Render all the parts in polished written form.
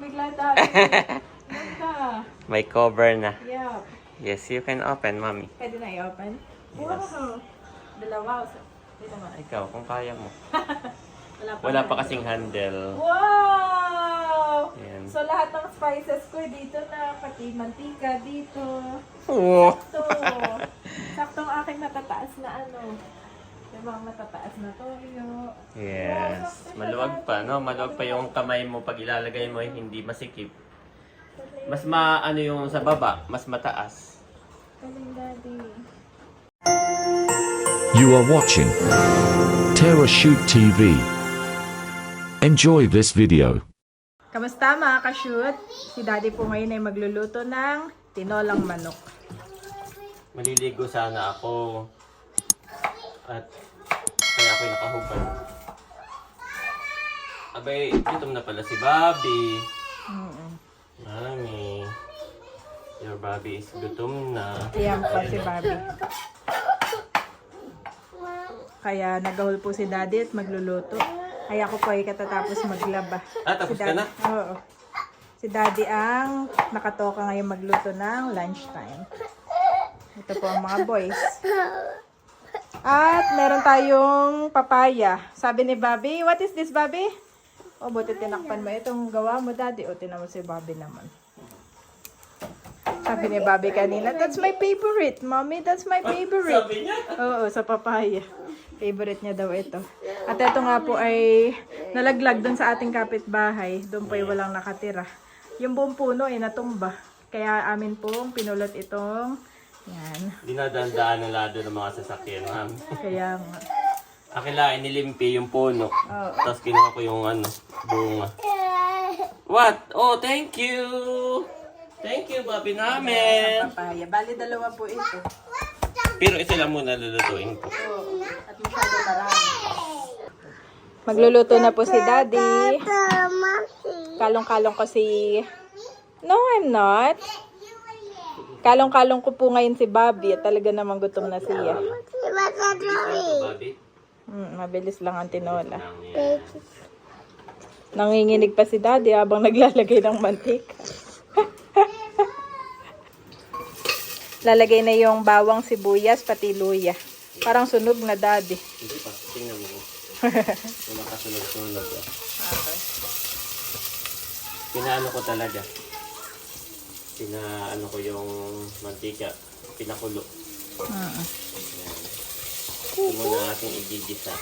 bigla dati. Ganda. May cover na. Yeah. Yes, you can open, Mommy. Pwede na i-open? Yes. Wow. Dalawa. Pwede naman. Ikaw, kung kaya mo. Wala Wala pa kasing handle. Wow! Ayan. So, lahat ng spices ko dito na, pati mantika dito. Oh. Sakto. Saktong aking matataas na ano. Yung mga matataas na toyo. Yes. Maluwag pa, no? Maluwag pa yung kamay mo pag ilalagay mo, hindi masikip. Mas maano yung sa baba, mas mataas. Galing, Daddy. You are watching Terra Shoot TV. Enjoy this video. Kamusta mga ka-shoot? Si Daddy po ngayon ay magluluto ng tinolang manok. Maliligo sana ako. At kaya ako'y nakahubad. Abay, gutom na pala si Bobby. Mami, your Bobby is gutom na. Ayan po si Bobby. Kaya nagahol po si Daddy at magluluto. Ay ako po ay katatapos maglaba. Ah, tapos ka na? Oo. Si Daddy ang nakatoka ngayon magluto ng lunchtime. Ito po ang mga boys. At meron tayong papaya. Sabi ni Bobby, what is this, Bobby? O, buti tinakpan mo. Itong gawa mo, Daddy. O, tinan mo si Bobby naman. Sabi ni Bobby kanina, that's my favorite, Mommy. That's my favorite. Sabi niya? Oo, sa papaya. Favorite niya daw ito. At ito nga po ay nalaglag doon sa ating kapitbahay. Doon po ay walang nakatira. Yung buong puno ay natumba. Kaya amin pong pinulot itong yan. Dinadandaan ng lado ng mga sasakyan, ma'am. Kaya nga. Akila, inilimpi yung puno. Oo. Tapos kinuha ko yung ano, bunga. What? Oh, thank you! Thank you, Bobby namin! Papaya. Bali, dalawa po ito. Pero ito lang muna lulutuin ko. At masyado marami. Magluluto na po si Daddy. Kalong-kalong ko si... No, I'm not. Kalong-kalong ko po ngayon si Bobby at talaga namang gutom na siya. Bobby? Mabilis lang ang tinola. Lang yan. Nanginginig pa si Daddy habang naglalagay ng mantika. Lalagay na yung bawang, sibuyas, pati luya. Parang sunog na, Daddy. Hindi pa, tingnan mo. Wala kasunod-sunod. Okay. Pinaano ko talaga. Pinaano ko yung mantika. Pinakulo. Ayan. Ito muna ating igigisa.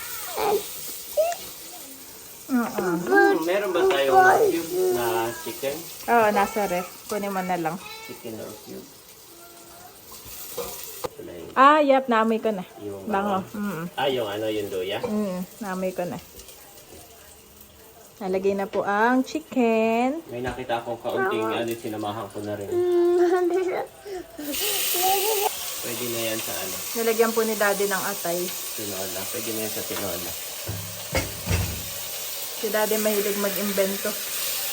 Meron ba tayong cube na chicken? Oo, nasa ref. Kunin mo na lang. Chicken or cube? Wala yun. Ah, yep. Naamoy ko na. Yung Bango. yung ano, yung luya? Naamoy ko na. Nalagay na po ang chicken. May nakita akong kaunting sinamahan ko na rin. Pwede na yan sa ano, Nalagyan po ni Daddy ng atay. tinola. Pwede na yan sa tinola. Si Daddy mahilig mag-imbento.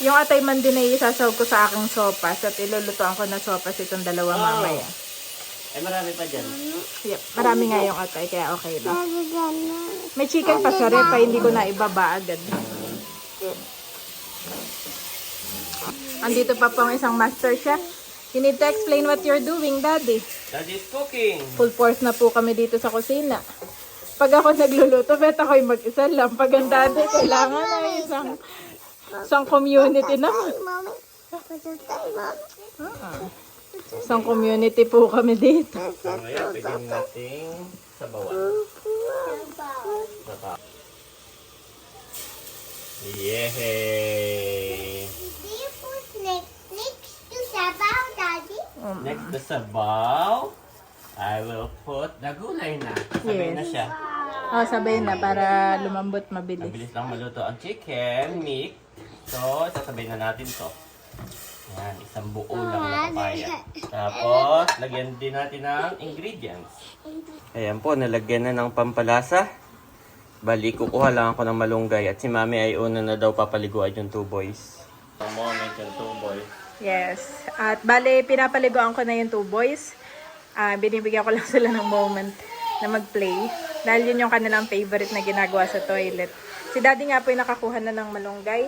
Yung atay man din ay isasaw ko sa aking sopas at ilulutuan ko na sopas itong dalawa mamaya. Ay, marami pa dyan. Yep, marami nga yung atay kaya okay na. May chicken pa sa ref, hindi ko na ibaba agad. Andito pa pong isang master chef. You need to explain what you're doing, Daddy. Daddy is cooking. Full force na po kami dito sa kusina. Pag ako nagluluto, bet ako'y mag-isa lang. Pag ang Daddy, kailangan ay isang community naman. Isang community po kami dito. So, ngayon, pwede nating sabawan. Sabaw. Yehey! Next to sabaw, I will put the gulay na. Sabay na siya. Oh, sabay na para lumambot mabilis. Mabilis lang maluto ang chicken, meat. So, sasabay na natin to. Yan, isang buo lang na papaya. Tapos, lagyan din natin ng ingredients. Ayan po, nalagyan na ng pampalasa. Bali, kukuha lang ako ng malunggay. At si Mami ay una na daw papaliguan yung 2 boys. Ang moment yung 2 boys. Yes. At bale, pinapaliguan ko na yung 2 boys. Binibigyan ko lang sila ng moment na mag-play. Dahil yun yung kanilang favorite na ginagawa sa toilet. Si Daddy nga po yung nakakuha na ng malunggay.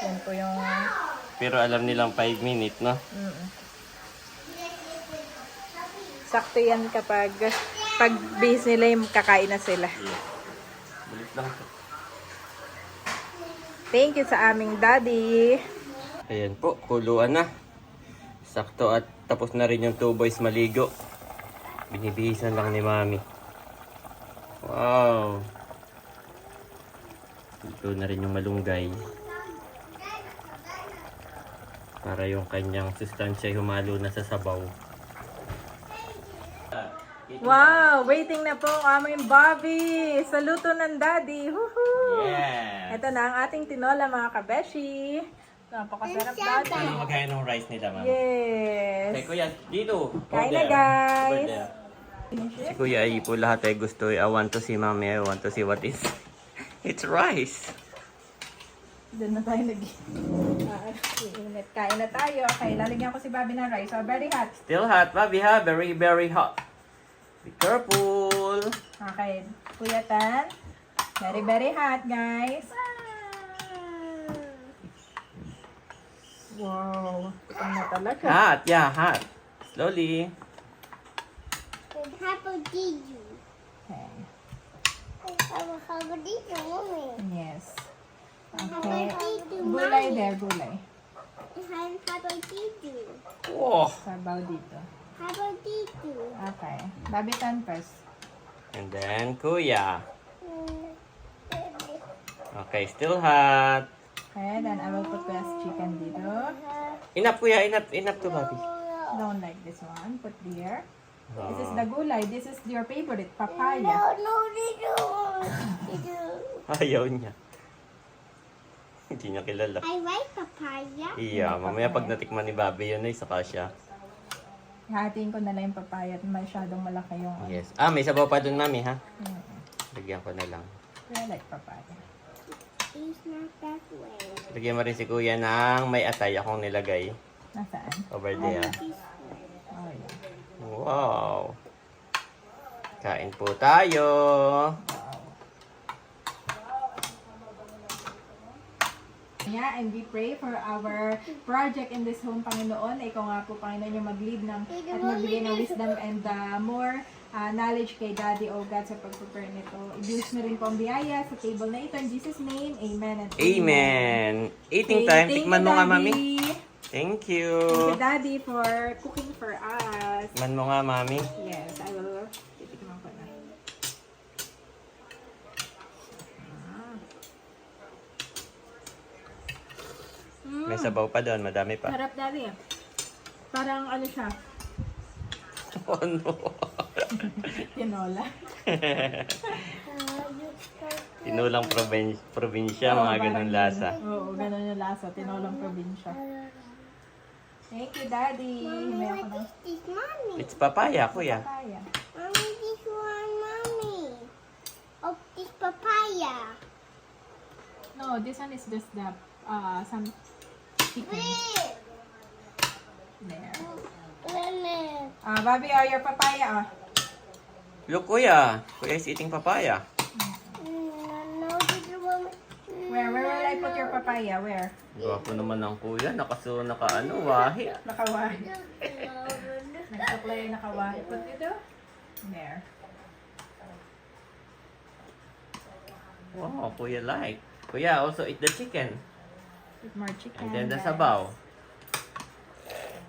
Yan po yung... Pero alam nilang 5 minutes, no? Sakto yan kapag pag busy nila yung kakain na sila. Yes. Balit lang ito. Thank you sa aming daddy. Ayan po, kuluan na. Sakto at tapos na rin yung 2 boys maligo. Binibihisan lang ni Mami. Wow! Ito na rin yung malunggay. Para yung kanyang sustansya ay humalo na sa sabaw. Wow! Waiting na po ang aming Bobby sa luto ng daddy. Woohoo! Yes! Ito na ang ating tinola mga kabeshi. Napakasarap daddy. Ano magkaya ng rice nila, Mami? Yes! Hey, Kuya, dito. Kain na guys! Si Kuya ay po lahat ay gusto. I want to see Mami. I want to see what is. It's rice. Doon na tayo nag-init. Kain na tayo. Okay, lalagyan ko si Bobby ng rice. So, very hot. Still hot, Bobby, ha? Very, very hot. Be careful. Okay, Kuya Tan. Very, very hot, guys. Wow. Ito na talaga. Hot, yeah, hot. Slowly. Okay. Yes. Okay. Gulay there, gulay. Oh. Sabaw dito. Okay. Bobby Tan first. And then, Kuya. Okay, still hot. Okay, then I will put Kuya's chicken dito. Enough, Kuya. Enough to Bobby. Don't like this one. Put there. This is Oh. the gulay. This is your favorite, papaya. Ayaw niya. Hindi niya kilala. I like papaya. Iya, mamaya pag natikman ni Bobby yun ay saka siya. Hatiin ko na lang yung papaya at masyadong malaki yung... Yes. Ah, may sabaw pa dun, Mami, ha? Lagyan ko na lang. I like papaya. It's not that way. Lagyan mo rin si Kuya ng may atay akong nilagay Nasaan? over there. This way. Oh, yeah. Wow! Kain po tayo! Yeah, and we pray for our project in this home, Panginoon. Ikaw nga po, Panginoon, yung mag-lead ng, at magbigay ng wisdom and more knowledge kay Daddy, O God, sa pag-prepare nito. I-use mo rin po ang biyaya sa table na ito. In Jesus' name, amen and Amen! Eating Okay, time. thank Tikman you, mo nga, Daddy. Mami. Thank you! Thank you, Daddy, for cooking for us. Tikman mo nga, Mami. Yes, I will. Titikman ko na. May sabaw pa doon. Madami pa. Sarap, Daddy. Parang ano siya, Oh, no. tinola. Tinulang probinsya, mga ganun lasa. Oo, ganun yung lasa. Tinolang probinsya. Thank you, Daddy. May ako ng This mommy. It's papaya, Kuya. papaya. Mommy, this one, mommy. Oh, this papaya. No, this one is just the, some chicken. Wait. There. Lemon. Bobby, your papaya, Look, Kuya. Kuya is eating papaya. No, this one. Where will I put your papaya? Where? Gwapo naman ng Kuya. Naka-ano, wahi. Nakawahi. Nagsuklay nakawahi. Put it down. There. Wow, Kuya like. Kuya, also eat the chicken. Put more chicken. And then the guys. sabaw.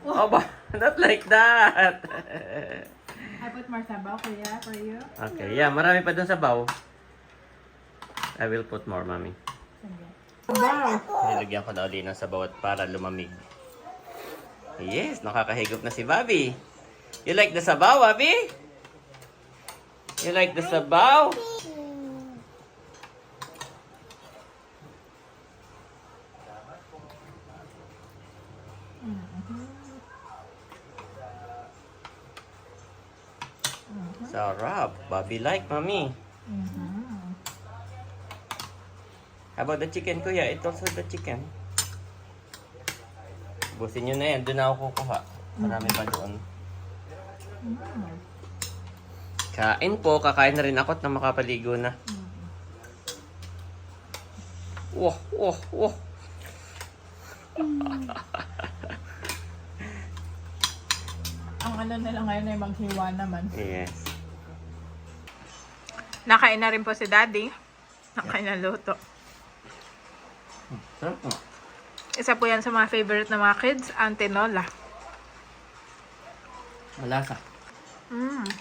Oh, ba? Not like that. I put more sabaw, Kuya, for you. Okay, yeah. Marami pa dun sabaw. I will put more, Mami. Sige. Sabaw. Nilagyan ko na uli ng sabaw at para lumamig. Yes, nakakahigop na si Bobby. You like the sabaw, Bobby? You like the sabaw? Sarap. Bobby like, Mami. How about the chicken, Kuya? It's also the chicken. Busin nyo na yan. Doon ako kukuha. Marami pa doon. Kain po. Kakain na rin ako at na makapaligo na. Wow, wow, wow. Ang ano nila ngayon ay maghiwa naman. Yes. Nakain na rin po si Daddy. Nakain na luto. Sarap nga. Isa po yan sa mga favorite ng mga kids, ang tinola. Malasa.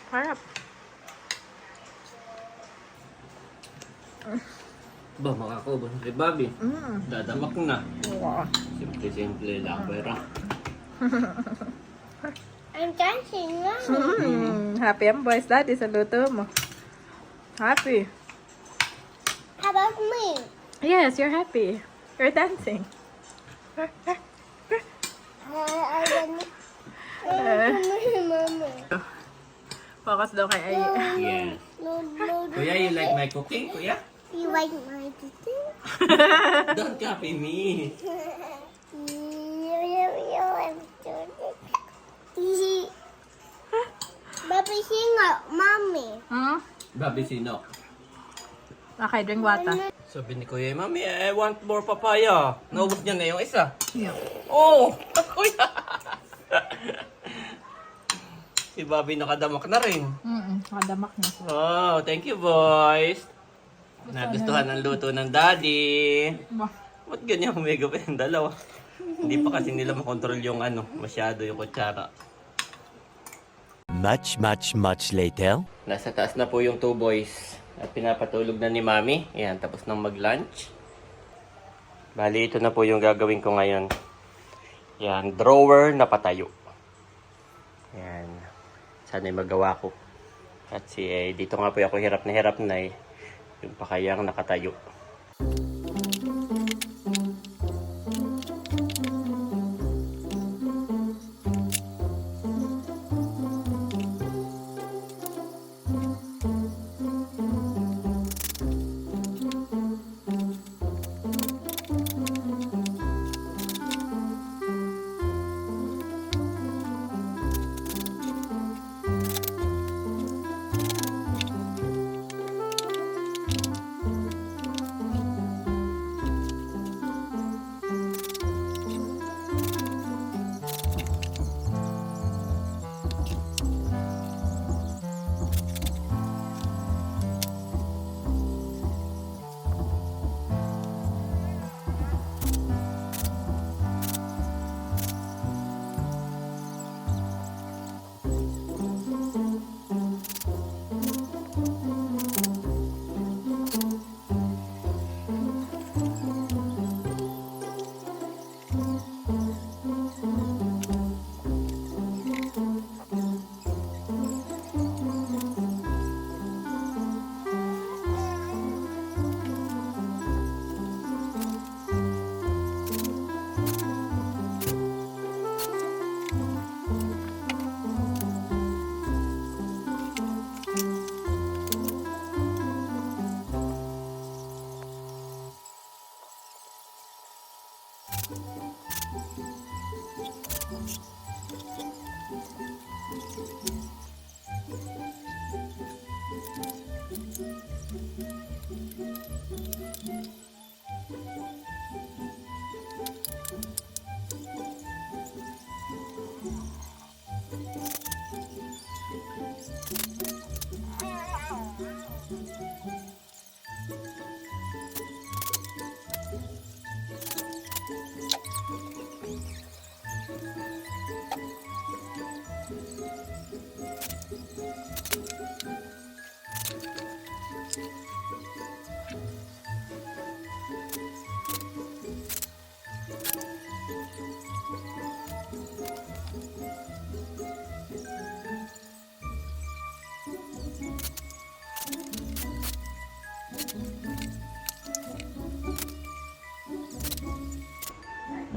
Harap. Ba, makakaubos si Bobby. Dadamak na. Wow. Simple-simple lang, pero. I'm dancing, Mommy. Happy ang boys, Daddy, sa luto mo. Happy. How about me? Yes, you're happy. You're dancing. I want Mommy. Focus daw kay Ay. Yes. No, no, no. Kuya, you like my cooking, kuya? You like my cooking? Don't copy me. Baby, sing up, Mommy. Bobby, sino? Okay, drink water. Sabi ni Kuya, Mami, I want more papaya. Naubos niya na yung isa. Oh! Kuya! Si Bobby nakadamak na rin. Nakadamak na. Oh, thank you, boys. Nagustuhan ang luto ng daddy. Ba? Ba't ganyan humega pa yung dalawa? Hindi pa kasi nila makontrol yung masyado yung kutsara. Much later. Nasa taas na po yung 2 boys. At pinapatulog na ni Mami. Ayan, tapos nang mag-lunch. Bali, ito na po yung gagawin ko ngayon. Ayan, drawer na patayo. Ayan. Sana'y magawa ko. At dito nga po ako hirap na yung pakayang nakatayo.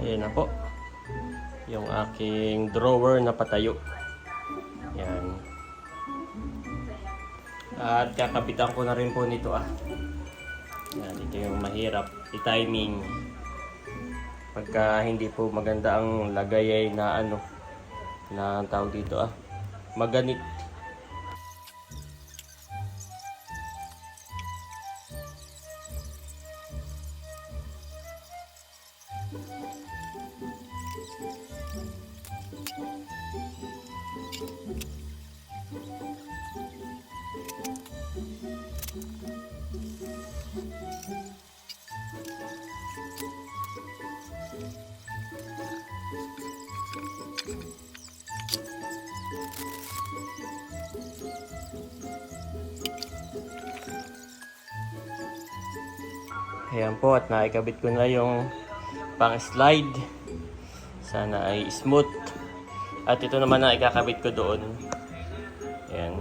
Ayan na po. Yung aking drawer na patayo. Yan. At kakabitan ko na rin po nito Yan, ito yung mahirap i-timing. Pagka hindi po maganda ang lagay ay na na tawag dito maganit. Ayan po, at naikabit ko na yung pang-slide. Sana ay smooth. At ito naman na ikakabit ko doon. Ayan.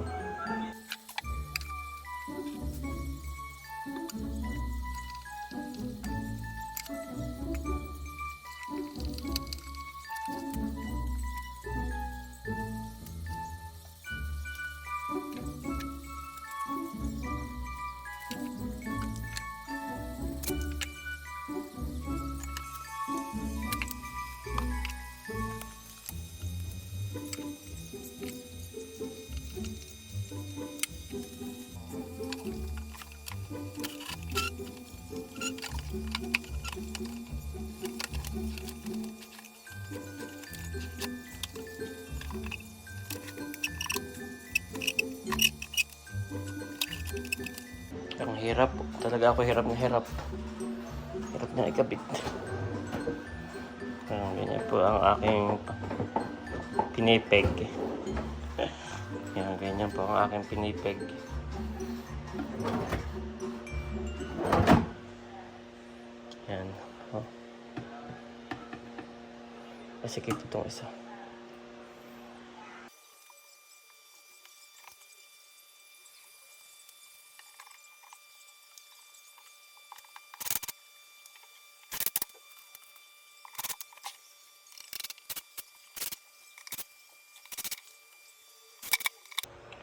Ang hirap. Talaga ako hirap na hirap. Hirap na ikabit. Ganyan po ang aking pinipeg. Yan, ganyan po ang aking pinipeg. Yan. Oh. Masikip itong isa.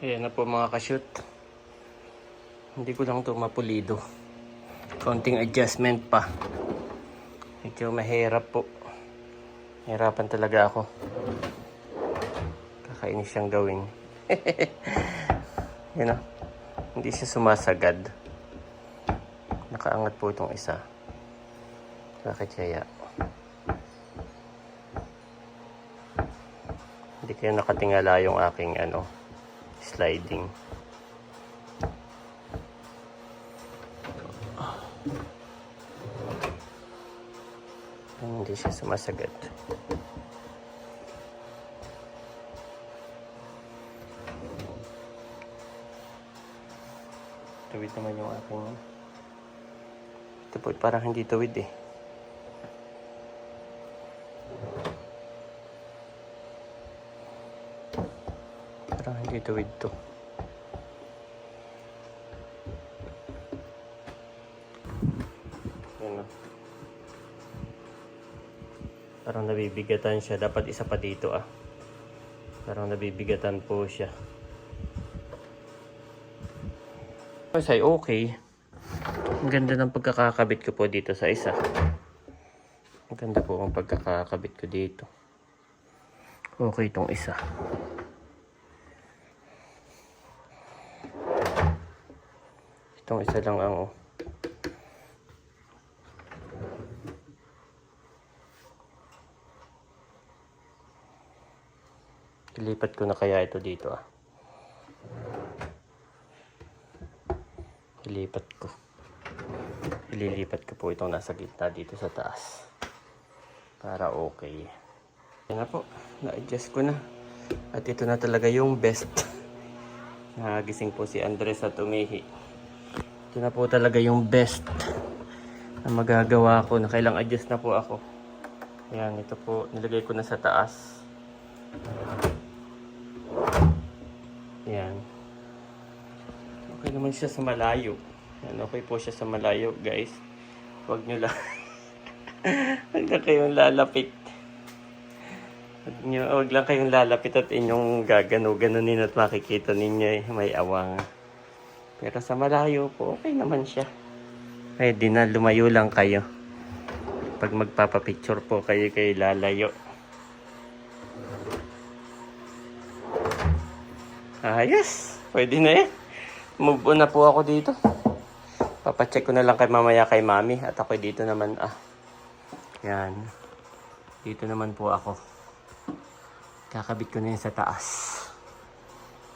Ayan na po mga ka-shoot. Hindi ko lang ito mapulido. Konting adjustment pa. Medyo mahirap po. Hirapan talaga ako. Kakainis siyang gawin. Yan o. Hindi siya sumasagad. Nakaangat po itong isa. Bakit kaya? Hindi kaya nakatingala yung aking sliding. Hindi siya sumasagad. Tawid naman yung aking. Ito po, parang hindi tawid eh. Parang hindi tawid to. Yan o. Parang nabibigatan siya. Dapat isa pa dito ah. Parang nabibigatan po siya. Kasi okay. Ang ganda ng pagkakakabit ko po dito sa isa. Ang ganda po ang pagkakakabit ko dito. Okay itong isa. Itong isa lang ang ilipat ko na kaya ito dito ah. Ililipat ko po itong nasa gitna dito sa taas. Para okay. Yan na po. Na-adjust ko na. At ito na talaga yung best. Nagising po si Andres at umihi. Ito na po talaga yung best na magagawa ko. Nakailang adjust na po ako. Yan, ito po. Nilagay ko na sa taas. Yan. Okay naman siya sa malayo. Yan, okay po siya sa malayo, guys. Huwag nyo lang. Huwag lang kayong lalapit. Huwag lang kayong lalapit at inyong gagano-ganunin at makikita ninyo may awang. Pero sa malayo po, okay naman siya. Pwede na, lumayo lang kayo. Pag magpapapicture po kayo lalayo. Ayos, pwede na eh. Move on na po ako dito. Papacheck ko na lang mamaya kay mami. At ako dito naman Yan. Dito naman po ako. Kakabit ko na yun sa taas.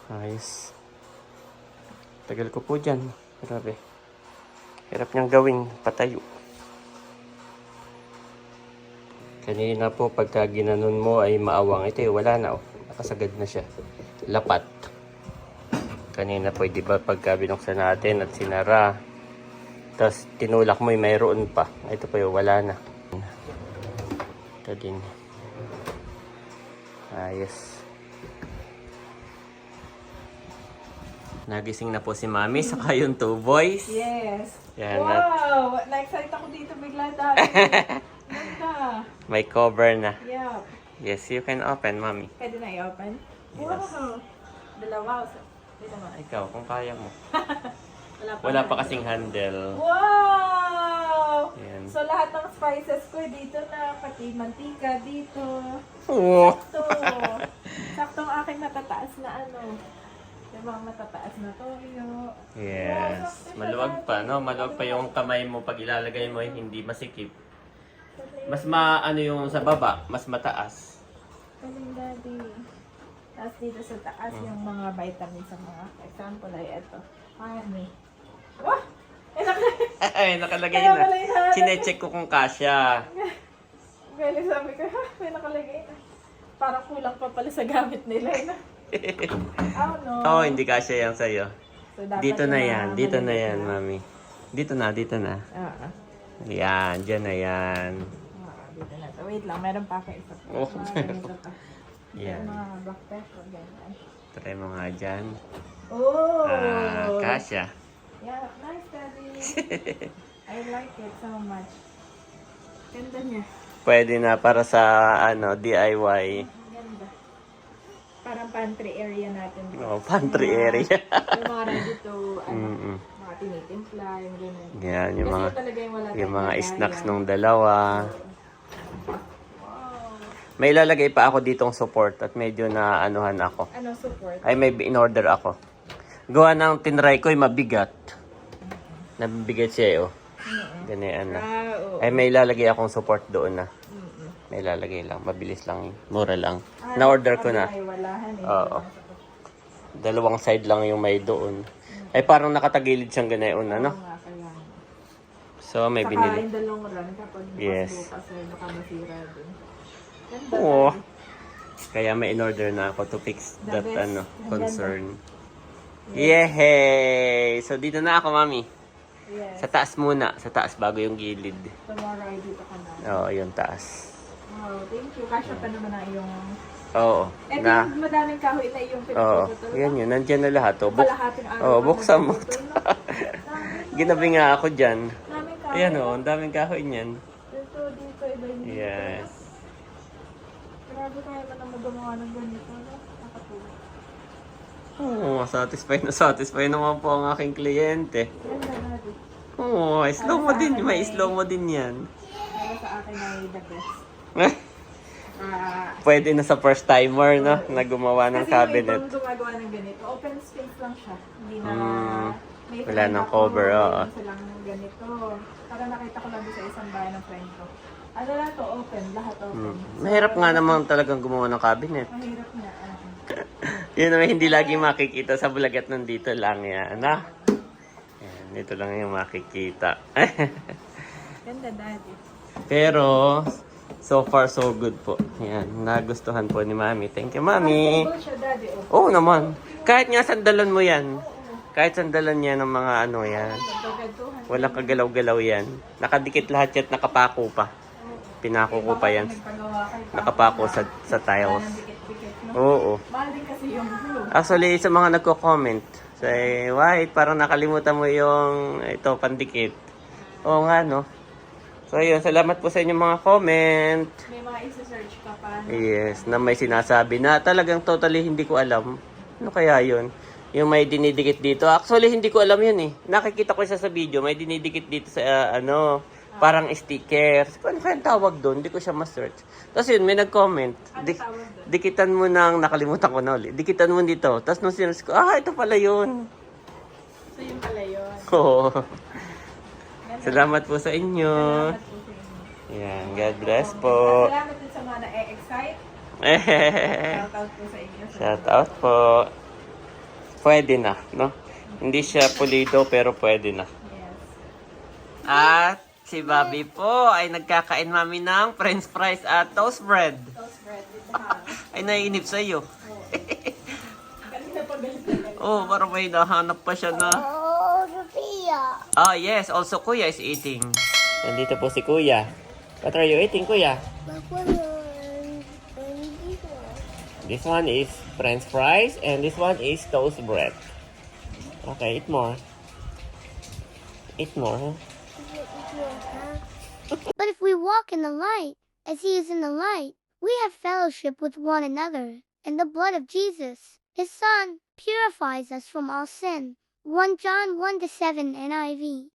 Ayos. Tagal ko po dyan. Grabe. Hirap niyang gawing patayo. Kanina po pagka ginanon mo ay maawang. Ito wala na. Nakasagad na siya. Lapat. Kanina po, di ba pagka binuksan natin at sinara. Tapos tinulak mo mayroon pa. Ito po wala na. Ito din. Ayos. Nagising na po si Mami saka yung 2 boys. Yes. Yan, Wow! Na-excite ako dito bigla dati. Ganda. May cover na. Yeah. Yes, you can open, Mami. Pwede na i-open? Yes. Wow! Dalawa. Dito mo. Ikaw, kung kaya mo. Wala Wala pa kasing handle. Wow! Yan. So lahat ng spices ko dito na, pati mantika dito. Oh. Sakto. Sakto ang aking matataas na ano. Yung mga matataas na toyo. Yes. Maluwag pa, no? Maluwag pa yung kamay mo pag ilalagay mo, hindi masikip. Mas maano yung sa baba, mas mataas. Galing, Daddy. Tapos dito sa taas yung mga vitamins sa mga example ay ito. Honey. Wah! Ay, nakalagay Kaya na. pala yung Sinecheck ko kung kasya. Galing, sabi ko, ha? May nakalagay na. Parang kulang pa pala sa gamit nila. Oh no. Oo, hindi kasya yan sa'yo. So, dapat Dito na yung yan, mga dito na maliliit yan, Mami. Dito na, dito na. Oo. Yan, dyan na yan. Dito na to. Wait lang, meron pa kayo isa. Oh. Mga ganito pa. Yan. Mga black pepper, ganyan. Try mo nga dyan. Oh! Kasya. Yeah, nice, Daddy. I like it so much. Ganda niya. Pwede na para sa DIY. Ganda. Parang pantry area natin. Diba? Oh, pantry area. Yung mga ready to, Mm-mm. mga tinitimpla, yung ganyan. Yan, yung Kasi mga talaga yung wala yung tayong mga lagayan. snacks nung dalawa. Wow. May ilalagay pa ako ditong support at medyo na anuhan ako. Ano support? Ay, may in-order ako. Gawa ng tinry ko ay mabigat. Nabibigat siya, oh. Ganyan na. Oo. Ay, may ilalagay akong support doon na. May ilalagay lang. Mabilis lang. Mura lang. Na-order ko na. Ay, walahan eh. Oo. Dalawang side lang yung may doon. Ay, parang nakatagilid siyang ganayon, ano? Oo nga, kaya. So, may Saka binili. in the long run, kapag Yes. bukas ay baka masira din. Ganda. Oo. Kaya may in-order na ako to fix The that, best. Ang concern. Yehey! So, dito na ako, Mami. Yes. Sa taas muna. Sa taas, bago yung gilid. Tomorrow ay dito ka na. Oo, yung taas. Wow, thank you. Kasya pa naman na yung... Oo. Eh, Na. yung madaming kahoy na yung Oo. pinaputol. Yan yun. Nandyan na lahat. Oh. Kalahating araw. Oo, ka buksan mo. nagpuputol, no? Dami, Ginabi nga ako dyan. daming kahoy. Ayan o, ang daming kahoy niyan. Dito, iba yung dito. Yes. Grabe kaya man ang magawa ng ganito, no? Nakatuwa. Oo, satisfy naman po ang aking kliyente. Ganda natin. Oo, slow mo din. May slow mo din yan. Para sa akin ay the best. Pwede na sa first timer, no? Na gumawa ng Kasi cabinet. yung ibang gumagawa ng ganito, open space lang siya. Hindi na... may Wala friend nang ako, cover, oo. meron silang ganito. Para nakita ko lang doon sa isang bahay ng friend ko. Ano lang to, open. Lahat open. Mahirap nga naman talagang gumawa ng cabinet. Mahirap na. Yun naman hindi lagi makikita sa vlogat nandito lang yan, ha? Yan, dito lang yung makikita. Ganda, Daddy. Pero, so far so good po. Yan, nagustuhan po ni Mami. Thank you, Mami. Good siya, Daddy. Oh. Oo naman. Kahit nga sandalan mo yan. Kahit sandalan yan ng mga ano yan. Nagbagantuhan. Walang kagalaw-galaw yan. Nakadikit lahat yan, nakapako pa. Pinako ko pa yan. Nagpagawa kayo. Nakapako sa tiles. Dikit-dikit, no? Oo. Mahal din kasi yung blue. Actually, sa mga nagko-comment, say, White, parang nakalimutan mo yung ito, pandikit. Oo nga, no? So, yun. Salamat po sa inyong mga comment. May mga isa-search ka pa. No? Yes, na may sinasabi na talagang totally hindi ko alam. Ano kaya yun? Yung may dinidikit dito. Actually, hindi ko alam yun eh. Nakikita ko siya sa video. May dinidikit dito sa parang sticker. Ano kaya tawag doon? Hindi ko siya ma-search. Tapos yun, may nag-comment. Ano tawag doon? Dikitan mo ng, nakalimutan ko na ulit. Dikitan mo dito. Tapos nung sinerch ko, ito pala yun. So, yun pala yun. Oo. Salamat po sa inyo. Salamat po sa inyo. Yan, God bless po. Salamat din sa Shoutout po sa inyo. Shout out po. Pwede na, no? Hindi siya pulido pero pwede na. Yes. At si Bobby po ay nagkakain mami ng french fries at toast bread. Toast bread with ham. Ay naiinip sa iyo. Kanina pa galit. Oh, parang may nahanap pa siya na. Oh, Sophia. Ah, yes. Also, Kuya is eating. Nandito po si Kuya. What are you eating, Kuya? This one is french fries and this one is toast bread. Okay, eat more. Eat more, huh? But if we walk in the light, as he is in the light, we have fellowship with one another, and the blood of Jesus, his Son, purifies us from all sin. 1 John 1-7 NIV.